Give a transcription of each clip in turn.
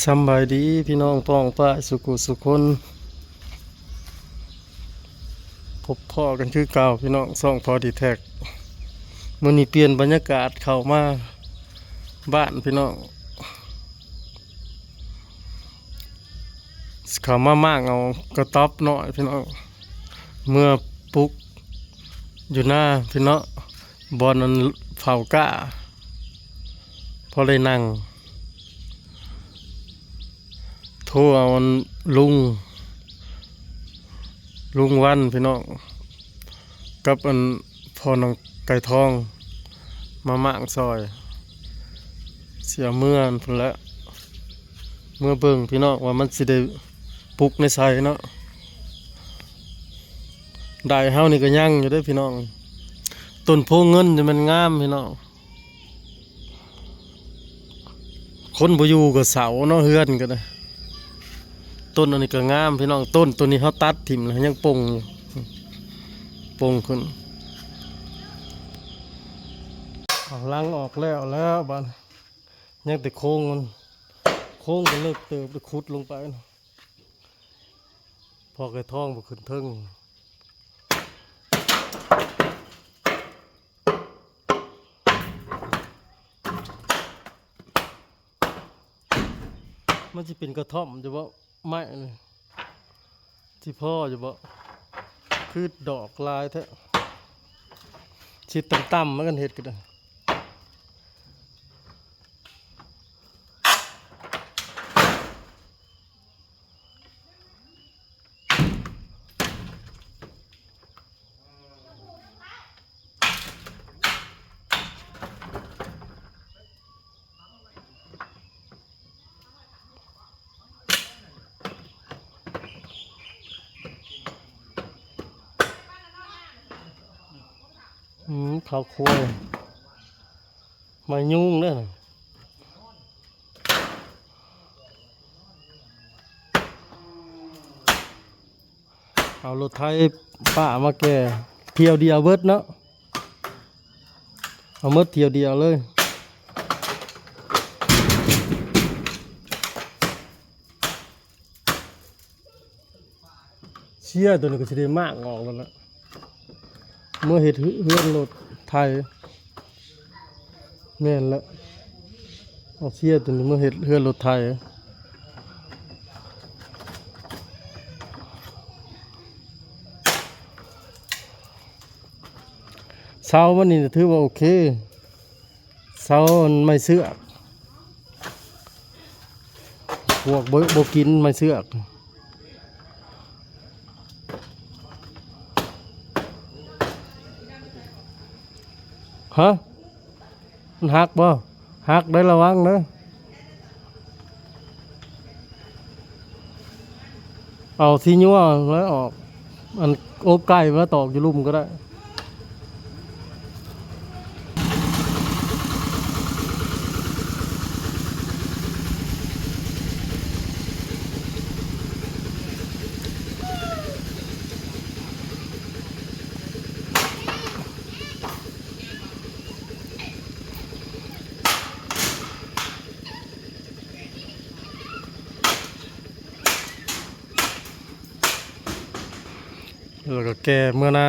สำบายดีพี่น้องป้องป้าสุขุสุคนพบพ่อกันคือเก่าพี่น้องซ่องพอดีแท็กมื้อนี้เปลี่ยนบรรยากาศเข้ามาบ้านพี่น้องเข้ามามากเอากระต๊อบหน่อยพี่น้องเมื่อปลุกอยู่หน้าพี่น้องบอลนั้นเผาก้าพอได้นั่งโทรเอาลุงวันพี่น้องกับพ่อน้องไก่ทองมาม่างซอยเสียเมื่อพุ่นแล้วเมื่อเบิ่งพี่น้องว่ามันสิได้ปลุกในไสเนาะได้เฮานี่ก็ยังอยู่เด้อพี่น้องต้นโพเงินนี่มันงามพี่น้องคนบ่อยู่ก็เสาเนาะเฮือนก็ได้ต้นอันนี้ก็งามพี่น้องต้นตัวนี้เขาตัดถิ่มแล้วยังปงอยู่ปงขึ้นเอาลังออกแล้วบ้านยังแต่โค้งมันโค้งก็เลิกเติบไปขุดลงไปนะพอไก่ท้องไปขึ้นเทิงมันจะเป็นกระท่อมจะว่าไม้เลยที่พ่อจะบอกคือดอกลายแท้ชิดต่ำๆมันกันเห็ดกันข้าวคั่วมายุ่งเนี่ยเอารถไถป้ามาแก่เที่ยวเดียวเบิดเนาะเอาเบิดเที่ยวเดียวเลยเชี่ยตัวนี้ก็จะได้มากออกแล้วเมื่อเห็ดเฮือนรถไทยแม่นแล้วเอาเชี่ยตัวนี้เมื่อเห็ดเฮือนรถไทยเสาวันนี้ถือว่าโอเคเสาไม่เสือกพวกโบกินไม่เสือกฮะมันหักบ่หักได้ระวังนะเอาที่ยั่วแล้วออกอันโอ้ไก่มาตอกอยู่ลุ่มก็ได้แล้วก็แก่เมื่อหน้า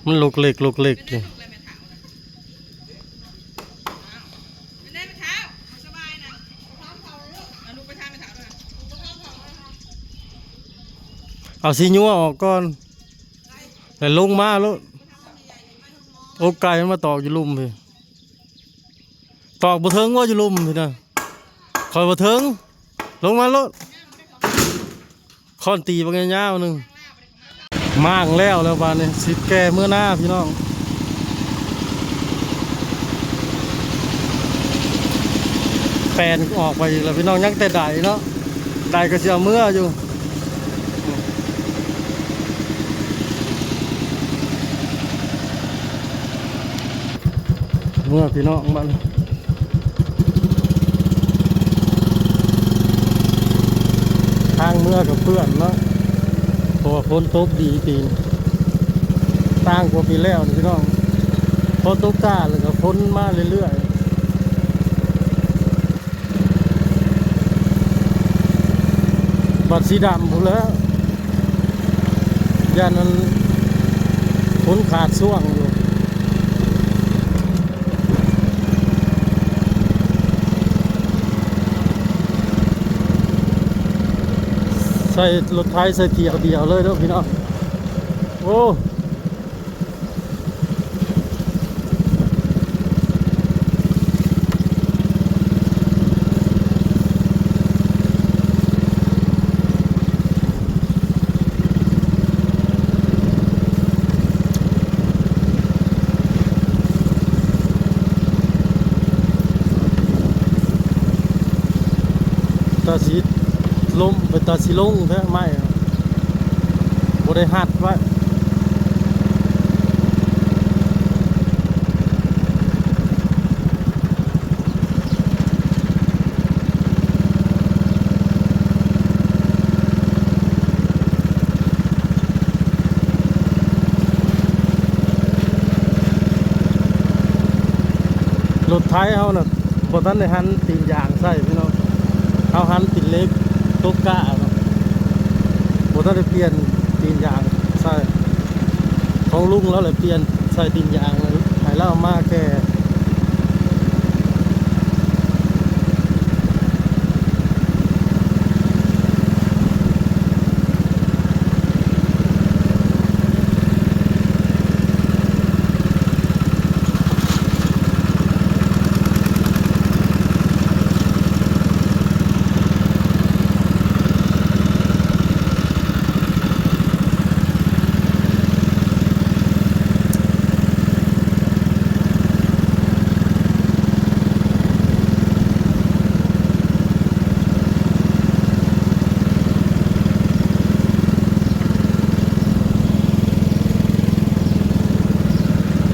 มันลูกเล็กอยู่เอาสีญัวออกก่อนแต่ลงมาแล้วโอ้ไก่มันมาตอกอยู่ลุ่มพี่ตอกบ่เทิงว่าอยู่ลุ่มพี่นะคอยบ่เทิงลงมาแล้วคอนตีบางยาวๆนึงมากแล้วบ้านนี้สิแก่เมื่อหน้าพี่น้องแปลนออกไปอีกแล้วพี่น้องยังแต่ใดเนาะใดก็เสียเมื่ออยู่เมื่อพี่น้องบ้านทางเมื่อกับเพื่อนเนาะเพราะว่าฝนตกดีปีนต่างกว่าปีแล้วนี่พี่น้อง พอตกกาแล้วก็พ้นมาเรื่อยๆบัดสีดำหมดแล้วย่านนั้นพ้นขาดช่วงอยู่ใส่รถไถใส่เกียร์เดียวเลยเด้อพี่น้องโอ้ตาสีลมเป็นตาสีลงแท้ไม่บ่ได้หัดไว้รถไถเฮาน่ะบ่ทันได้หันตีนยางใส่พี่น้องเฮาหันตีนเล็กตกกะเนาะบ่ทันได้เปลี่ยนตีนยางใส่ของลุงแล้วแหละเปลี่ยนใส่ตีนยางเลยให้เรามาแค่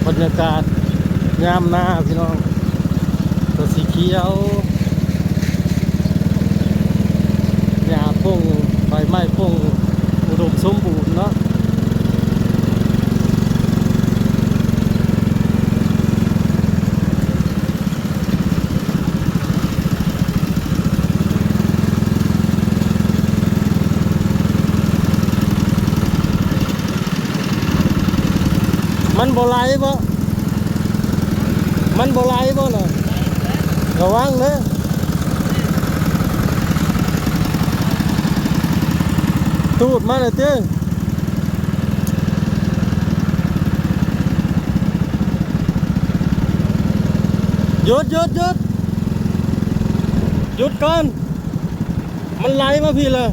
บรรยากาศยามหน้าพี่น้องตัวสีเขียวหญ้าพงใบไม้พงอุดมสมบูรณ์เนาะมันบ่ไหลบ่มันบ่ไหลบ่น่ะระวังเด้อตูดมาเลยเต้หยุดหยุดหยุดหยุดก่อนมันไหลมาพี่เลย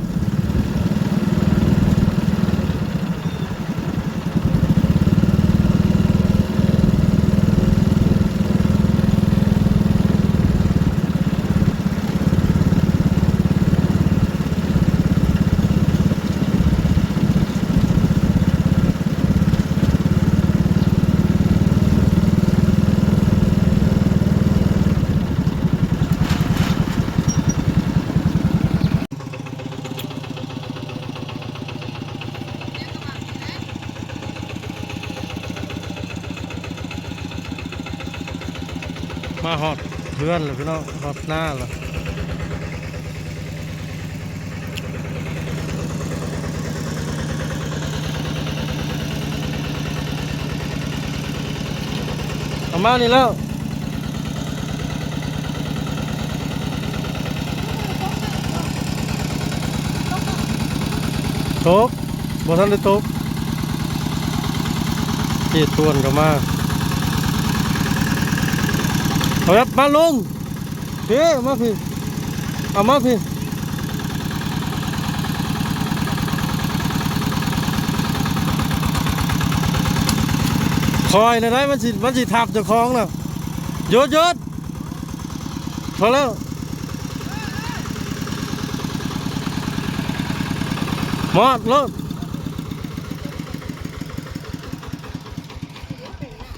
มาหอดเพื่อนเลยพี่น้องหอดหน้าเลยเอามานี่แล้วตกบ่ทันได้ตกที่ตวนก็มาเอาครับมาลงพี่มาพี่เอามาพี่คอยนะได้มันสิทับเจ้าของแล้วหยุดหยุดพอแล้วหมดรถ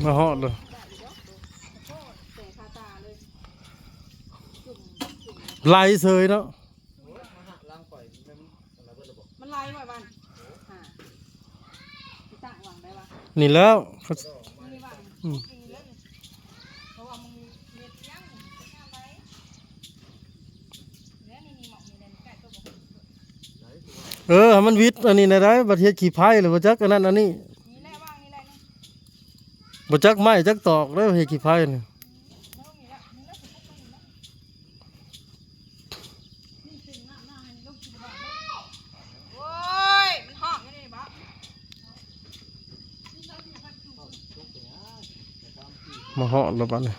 มาหอดเลยไล่เสยเนาะมันไล่ไว้บ้านตั้งวางได้ปะนี่แล้วนี่วาง ฮ็ดเสียังเป็นงานไรแล้วนี่หมอกนี่แหละไก่ตัวบ่ให้มันวิทย์อันนี้ได้บัดเฮ็ดขี้ไผ่หรือบ่จักอันนั้นอันนี้ นี่แหละว่างนี่แหละนี่ บ่จักไม้จักตอกแล้วเฮ็ดขี้ไผ่นี่ แล้วนี่ละนี่ละสุดปุ๊บนี่ละนี่ถึงหน้าให้ลูกกินบ้านโอ้ยมันห้องอยู่นี่บ่ มาเหาะแล้วบัดนี้